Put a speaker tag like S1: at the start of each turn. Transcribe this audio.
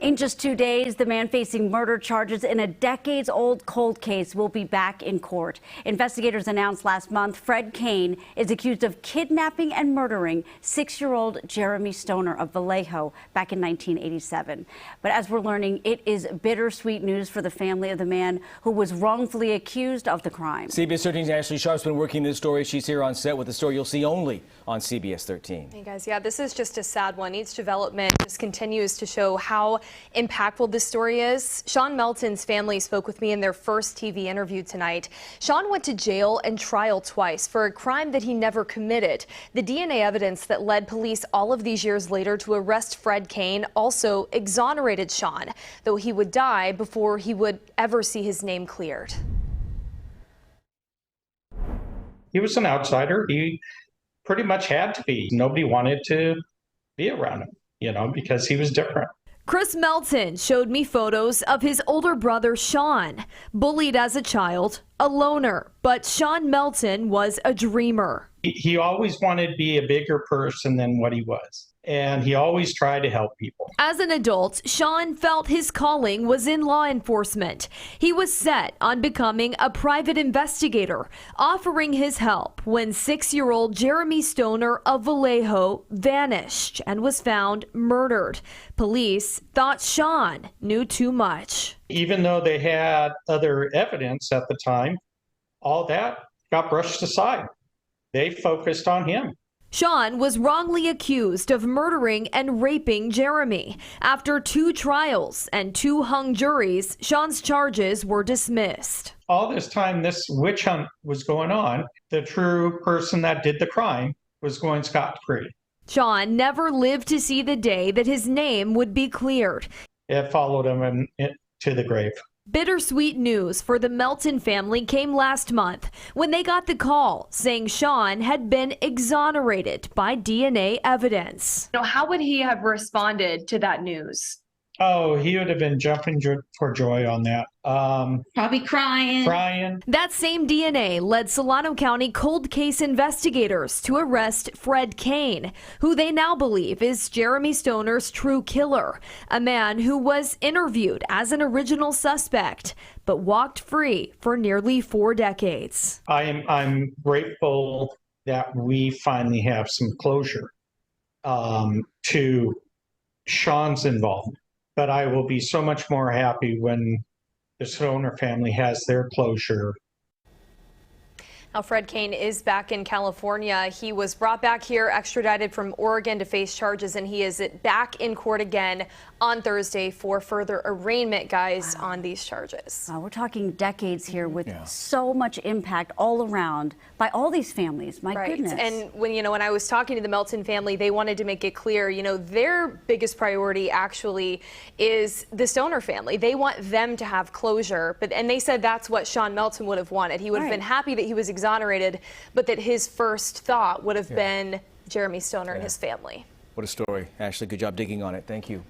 S1: In just 2 days, the man facing murder charges in a decades-old cold case will be back in court. Investigators announced last month Fred Kane is accused of kidnapping and murdering 6-year-old Jeremy Stoner of Vallejo back in 1987. But as we're learning, it is bittersweet news for the family of the man who was wrongfully accused of the crime.
S2: CBS 13's Ashley Sharp's been working this story. She's here on set with the story you'll see only on CBS 13.
S3: Hey guys, yeah, this is just a sad one. Each development just continues to show how impactful this story is. Shawn Melton's family spoke with me in their first TV interview tonight. Shawn went to jail and trial twice for a crime that he never committed. The DNA evidence that led police all of these years later to arrest Fred Kane also exonerated Shawn, though he would die before he would ever see his name cleared.
S4: He was an outsider. He pretty much had to be. Nobody wanted to be around him, because he was different.
S3: Chris Melton showed me photos of his older brother, Shawn, bullied as a child, a loner, but Shawn Melton was a dreamer.
S4: He always wanted to be a bigger person than what he was, and he always tried to help people.
S3: As an adult, Shawn felt his calling was in law enforcement. He was set on becoming a private investigator, offering his help when 6-year-old Jeremy Stoner of Vallejo vanished and was found murdered. Police thought Shawn knew too much.
S4: Even though they had other evidence at the time, all that got brushed aside. They focused on him.
S3: Shawn was wrongly accused of murdering and raping Jeremy. After 2 trials and 2 hung juries, Shawn's charges were dismissed.
S4: All this time, this witch hunt was going on. The true person that did the crime was going scot-free.
S3: Shawn never lived to see the day that his name would be cleared.
S4: It followed him to the grave.
S3: Bittersweet news for the Melton family came last month when they got the call saying Shawn had been exonerated by DNA evidence.
S5: How would he have responded to that news?
S4: Oh, he would have been jumping for joy on that.
S5: Probably crying.
S3: That same DNA led Solano County cold case investigators to arrest Fred Kane, who they now believe is Jeremy Stoner's true killer, a man who was interviewed as an original suspect, but walked free for nearly 4 decades.
S4: I'm grateful that we finally have some closure to Shawn's involvement. But I will be so much more happy when the Stoner family has their closure.
S3: Now, Fred Kane is back in California. He was brought back here, extradited from Oregon to face charges, and he is back in court again on Thursday for further arraignment, guys, on these charges.
S1: We're talking decades here with so much impact all around by all these families. My goodness.
S3: And when I was talking to the Melton family, they wanted to make it clear, their biggest priority actually is the Stoner family. They want them to have closure, and they said that's what Shawn Melton would have wanted. He would have been happy that he was exonerated, but that his first thought would have been Jeremy Stoner and his family.
S2: What a story. Ashley, good job digging on it. Thank you.